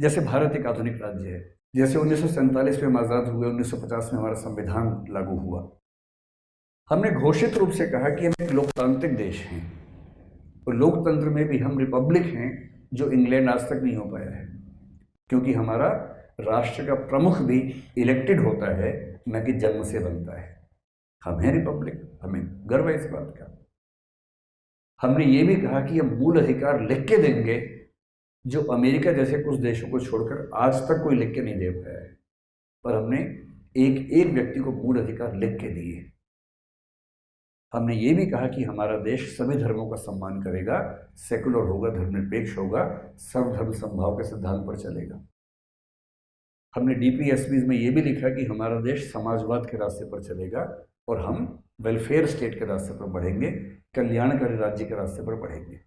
जैसे भारत एक आधुनिक राज्य है, जैसे 1947 में हम आज़ाद हुए, 1950 में हमारा संविधान लागू हुआ। हमने घोषित रूप से कहा कि हम एक लोकतांत्रिक देश हैं, और लोकतंत्र में भी हम रिपब्लिक हैं, जो इंग्लैंड आज तक नहीं हो पाया है, क्योंकि हमारा राष्ट्र का प्रमुख भी इलेक्टेड होता है, न कि जन्म से बनता है। हम हैं रिपब्लिक, हमें गर्व है इस बात का। हमने ये भी कहा कि हम मूल अधिकार लिख के देंगे, जो अमेरिका जैसे कुछ देशों को छोड़कर आज तक कोई लिख के नहीं दे पाया है, पर हमने एक एक व्यक्ति को मूल अधिकार लिख के दिए। हमने ये भी कहा कि हमारा देश सभी धर्मों का सम्मान करेगा, सेकुलर होगा, धर्मनिरपेक्ष होगा, सर्वधर्म समभाव के सिद्धांत पर चलेगा। हमने डीपीएसपीज में ये भी लिखा कि हमारा देश समाजवाद के रास्ते पर चलेगा, और हम वेलफेयर स्टेट के रास्ते पर बढ़ेंगे, कल्याणकारी राज्य के रास्ते पर बढ़ेंगे।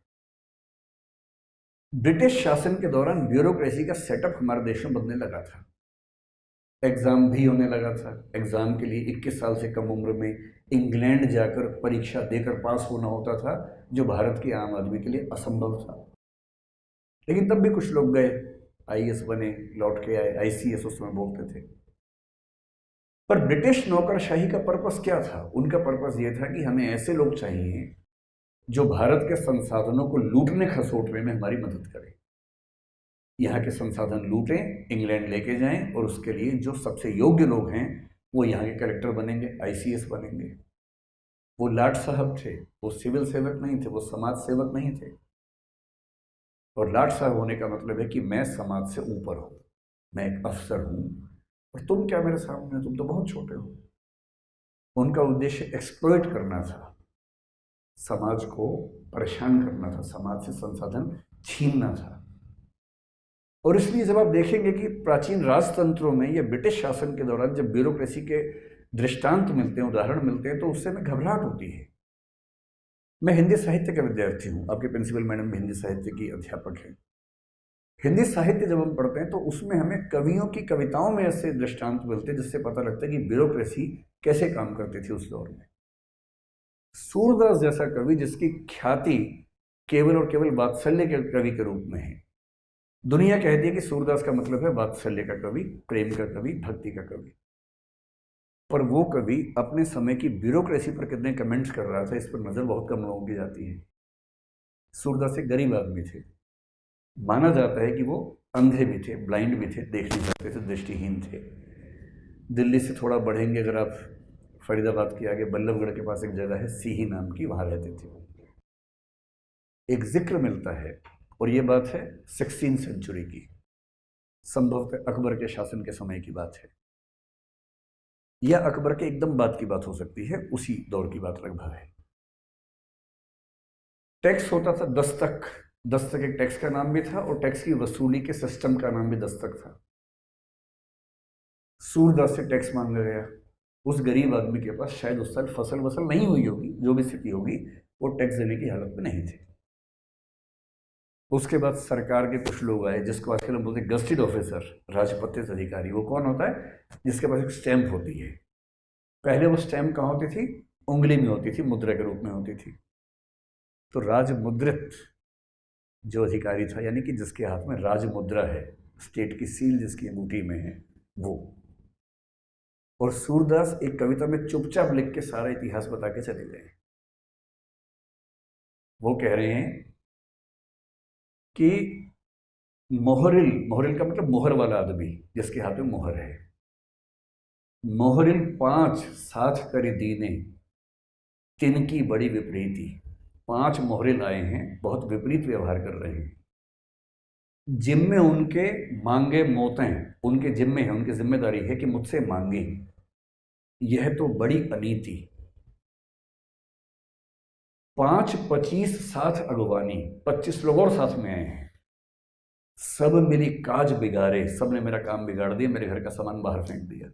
ब्रिटिश शासन के दौरान ब्यूरोक्रेसी का सेटअप हमारे देश में बनने लगा था। एग्जाम भी होने लगा था। एग्जाम के लिए 21 साल से कम उम्र में इंग्लैंड जाकर परीक्षा देकर पास होना होता था, जो भारत के आम आदमी के लिए असंभव था। लेकिन तब भी कुछ लोग गए, आईएएस बने, लौट के आए, आईसीएस उस समय बोलते थे। पर ब्रिटिश नौकरशाही का पर्पस क्या था? उनका पर्पस ये था कि हमें ऐसे लोग चाहिए जो भारत के संसाधनों को लूटने खसोटने में हमारी मदद करें। यहाँ के संसाधन लूटें, इंग्लैंड लेके जाएं, और उसके लिए जो सबसे योग्य लोग हैं वो यहाँ के कलेक्टर बनेंगे, आईसीएस बनेंगे। वो लाट साहब थे, वो सिविल सेवक नहीं थे, वो समाज सेवक नहीं थे। और लाट साहब होने का मतलब है कि मैं समाज से ऊपर हूँ, मैं एक अफसर हूँ, और तुम क्या मेरे सामने, तुम तो बहुत छोटे हो। उनका उद्देश्य एक्सप्लॉइट करना था, समाज को परेशान करना था, समाज से संसाधन छीनना था। और इसलिए जब आप देखेंगे कि प्राचीन राजतंत्रों में या ब्रिटिश शासन के दौरान जब ब्यूरोक्रेसी के दृष्टांत मिलते हैं, उदाहरण मिलते हैं, तो उससे हमें घबराहट होती है। मैं हिंदी साहित्य का विद्यार्थी हूँ, आपके प्रिंसिपल मैडम भी हिंदी साहित्य की अध्यापक हैं। हिंदी साहित्य जब हम पढ़ते हैं तो उसमें हमें कवियों की कविताओं में ऐसे दृष्टांत मिलते हैं जिससे पता लगता है कि ब्यूरोक्रेसी कैसे काम करती थी उस दौर में। सूरदास जैसा कवि, जिसकी ख्याति केवल और केवल वात्सल्य के कवि के रूप में है। दुनिया कहती है कि सूरदास का मतलब है वात्सल्य का कवि, प्रेम का कवि, भक्ति का कवि। पर वो कवि अपने समय की ब्यूरोक्रेसी पर कितने कमेंट्स कर रहा था, इस पर नजर बहुत कम लोगों की जाती है। सूरदास एक गरीब आदमी थे, माना जाता है कि वो अंधे भी थे, ब्लाइंड भी थे, देख नहीं सकते थे, दृष्टिहीन थे। दिल्ली से थोड़ा बढ़ेंगे अगर आप, फरीदाबाद के आगे बल्लभगढ़ के पास एक जगह है सीही नाम की, वहां रहते थे। एक जिक्र मिलता है, और ये बात है 16वीं सेंचुरी की, संभवतः अकबर के शासन के समय की बात है, या अकबर के एकदम बाद की बात हो सकती है, उसी दौर की बात लगभग है। टैक्स होता था दस्तक। दस्तक एक टैक्स का नाम भी था, और टैक्स की वसूली के सिस्टम का नाम भी दस्तक था। सूरदास से टैक्स मांगा गया। उस गरीब आदमी के पास शायद उस साल फसल वसल नहीं हुई होगी, जो भी स्थिति होगी, वो टैक्स देने की हालत में नहीं थे। उसके बाद सरकार के कुछ लोग आए, जिसको आजकल हम बोलते हैं गस्टेड ऑफिसर, राजपत्रित अधिकारी। वो कौन होता है? जिसके पास एक स्टैंप होती है। पहले वो स्टैंप कहाँ होती थी? उंगली में होती थी, मुद्रा के रूप में होती थी। तो राजमुद्रित जो अधिकारी था, यानी कि जिसके हाथ में राजमुद्रा है, स्टेट की सील जिसकी अंगूठी में है, वो। और सूरदास एक कविता में चुपचाप लिख के सारा इतिहास बता के चले गए। वो कह रहे हैं कि मोहरिल, मोहरिल का मतलब मोहर वाला आदमी, जिसके हाथ में मोहर है। मोहरिल 5 साथ कर दीने, तिनकी बड़ी विपरीती। 5 मोहरिल आए हैं, बहुत विपरीत व्यवहार कर रहे हैं। जिम्मे उनके मांगे मोतें, उनके जिम्मे है, उनकी जिम्मेदारी है कि मुझसे मांगे। यह तो बड़ी अनीति। 5 25 साथ अगवानी, 25 लोग और साथ में आए हैं। सब मेरी काज बिगाड़े, सब ने मेरा काम बिगाड़ दिया, मेरे घर का सामान बाहर फेंक दिया।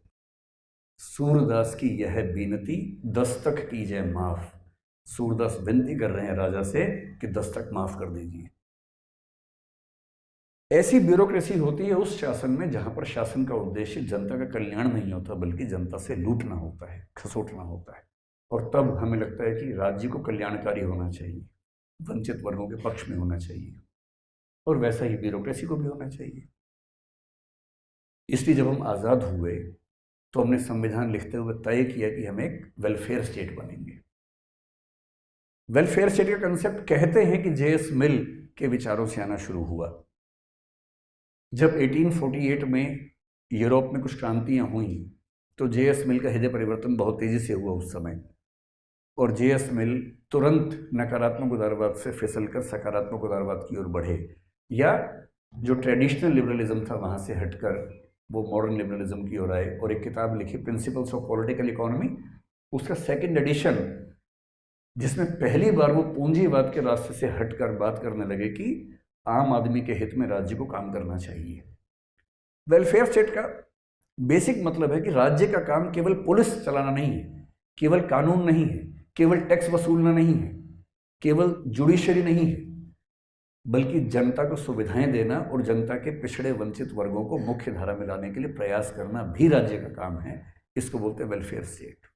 सूरदास की यह बीनती, दस्तक कीजिए माफ। सूरदास विनती कर रहे हैं राजा से कि दस्तक माफ कर दीजिए। ऐसी ब्यूरोक्रेसी होती है उस शासन में जहां पर शासन का उद्देश्य जनता का कल्याण नहीं होता, बल्कि जनता से लूटना होता है, खसोटना होता है। और तब हमें लगता है कि राज्य को कल्याणकारी होना चाहिए, वंचित वर्गों के पक्ष में होना चाहिए, और वैसा ही ब्यूरोक्रेसी को भी होना चाहिए। इसलिए जब हम आज़ाद हुए तो हमने संविधान लिखते हुए तय किया कि हम एक वेलफेयर स्टेट बनेंगे। वेलफेयर स्टेट का कंसेप्ट कहते हैं कि जे.एस. मिल के विचारों से आना शुरू हुआ। जब 1848 में यूरोप में कुछ क्रांतियां हुई तो जे.एस. मिल का हृदय परिवर्तन बहुत तेजी से हुआ उस समय, और जे.एस. मिल तुरंत नकारात्मक उदारवाद से फिसलकर सकारात्मक उदारवाद की ओर बढ़े, या जो ट्रेडिशनल लिबरलिज्म था वहाँ से हटकर वो मॉडर्न लिबरलिज्म की ओर आए और एक किताब लिखी प्रिंसिपल्स ऑफ पॉलिटिकल इकोनॉमी। उसका सेकंड एडिशन, जिसमें पहली बार वो पूंजीवाद के रास्ते से हटकर बात करने लगे कि आम आदमी के हित में राज्य को काम करना चाहिए। वेलफेयर स्टेट का बेसिक मतलब है कि राज्य का काम केवल पुलिस चलाना नहीं है, केवल कानून नहीं है, केवल टैक्स वसूलना नहीं है, केवल जुडिशरी नहीं है, बल्कि जनता को सुविधाएं देना और जनता के पिछड़े वंचित वर्गों को मुख्य धारा में लाने के लिए प्रयास करना भी राज्य का काम है। इसको बोलते हैं वेलफेयर स्टेट।